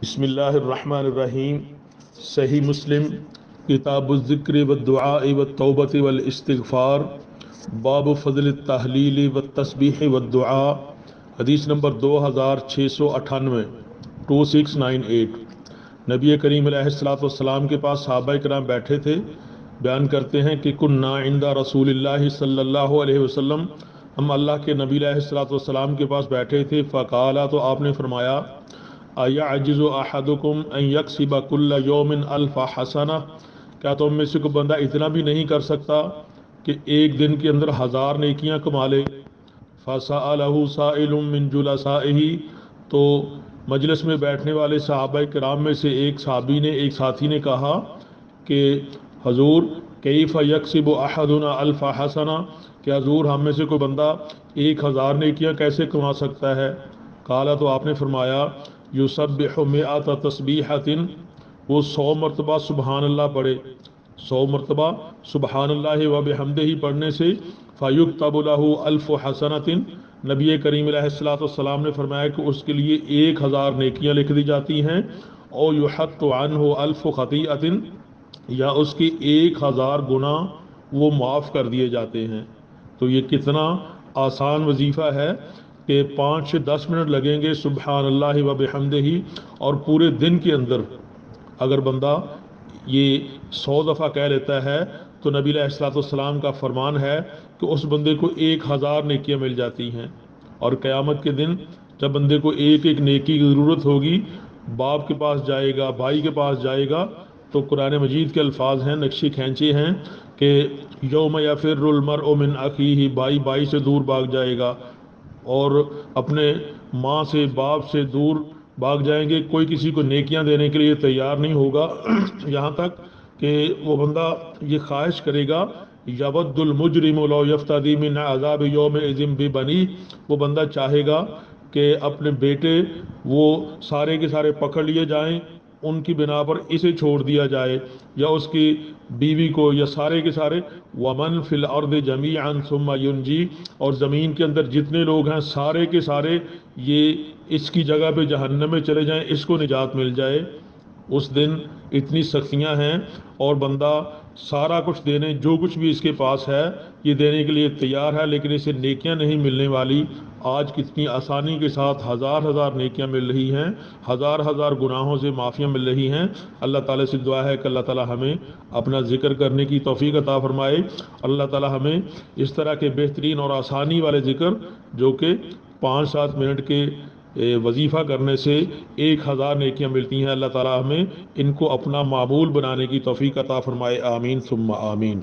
بسم اللہ الرحمن الرحیم۔ صحیح مسلم کتاب الذکر والدعاء والتوبۃ والاستغفار، باب فضل التحلیل والتسبیح والدعاء، حدیث نمبر 2698 2698۔ نبی کریم علیہ الصلوۃ والسلام کے پاس صحابہ کرام بیٹھے تھے۔ بیان کرتے ہیں کہ کنا عند رسول اللہ صلی اللہ علیہ وسلم، ہم اللہ کے نبی علیہ الصلوۃ والسلام کے پاس بیٹھے تھے۔ فقالا، تو آپ نے فرمایا، اَيَعْجِزُ أَحَدُكُمْ أَن يَكْسِبَ كُلَّ يَوْمٍ أَلْفَ حَسَنَةٍ، کیا تم میں سے کوئی بندہ اتنا بھی نہیں کر سکتا کہ ایک دن کے اندر 1000 نیکیاں کما لے؟ فَسَأَلَهُ سَائِلٌ مِّن جُلَسَائِهِ، تو مجلس میں بیٹھنے والے صحابہ کرام میں سے ایک صحابی نے، ایک ساتھی نے کہا کہ حضور کیف یکسب احدنا الف حسنہ، کہ حضور ہم میں سے کوئی بندہ 1000 نیکیاں کیسے کما سکتا ہے؟ قالا، تو آپ نے فرمایا، یسبح 100 تسبیحۃ، وہ 100 مرتبہ سبحان اللہ پڑھے، 100 مرتبہ سبحان اللہ و بحمدہ پڑھنے سے فیکتب لہ 1000 حسنۃ، نبی کریم علیہ الصلوۃ والسلام نے فرمایا کہ اس کے لیے 1000 نیکیاں لکھ دی جاتی ہیں، او یحط عنہ 1000 خطیئۃ، یا اس کے 1000 گناہ وہ معاف کر دیے جاتے ہیں۔ تو یہ کتنا آسان وظیفہ ہے کہ 5 سے 10 منٹ لگیں گے سبحان اللہ و بحمدہ، اور پورے دن کے اندر اگر بندہ یہ 100 دفعہ کہہ لیتا ہے تو نبی علیہ الصلوۃ والسلام کا فرمان ہے کہ اس بندے کو 1000 نیکیاں مل جاتی ہیں۔ اور قیامت کے دن جب بندے کو ایک ایک نیکی کی ضرورت ہوگی، باپ کے پاس جائے گا، بھائی کے پاس جائے گا، تو قرآن مجید کے الفاظ ہیں، نقشے کھینچے ہیں کہ یوم یفر المرء من اخیہ، بھائی سے دور بھاگ جائے گا، اور اپنے ماں سے، باپ سے دور بھاگ جائیں گے، کوئی کسی کو نیکیاں دینے کے لیے تیار نہیں ہوگا، یہاں تک کہ وہ بندہ یہ خواہش کرے گا، یود المجرم لو یفتدی من عذاب یومئذ ببنیہ، وہ بندہ چاہے گا کہ اپنے بیٹے وہ سارے کے سارے پکڑ لیے جائیں، ان کی بنا پر اسے چھوڑ دیا جائے، یا اس کی بیوی کو، یا سارے کے سارے، ومن فی الارض جمیعا ثم ینجی، اور زمین کے اندر جتنے لوگ ہیں سارے کے سارے یہ اس کی جگہ پہ جہنم میں چلے جائیں، اس کو نجات مل جائے۔ اس دن اتنی سختیاں ہیں، اور بندہ سارا کچھ دینے، جو کچھ بھی اس کے پاس ہے یہ دینے کے لیے تیار ہے، لیکن اسے نیکیاں نہیں ملنے والی۔ آج کتنی آسانی کے ساتھ 1000 نیکیاں مل رہی ہیں، 1000 گناہوں سے معافیاں مل رہی ہیں۔ اللہ تعالیٰ سے دعا ہے کہ اللہ تعالیٰ ہمیں اپنا ذکر کرنے کی توفیق عطا فرمائے۔ اللہ تعالیٰ ہمیں اس طرح کے بہترین اور آسانی والے ذکر، جو کہ 5-7 منٹ کے وظیفہ کرنے سے 1000 نیکیاں ملتی ہیں، اللہ تعالیٰ ہمیں ان کو اپنا معمول بنانے کی توفیق عطا فرمائے۔ آمین ثم آمین۔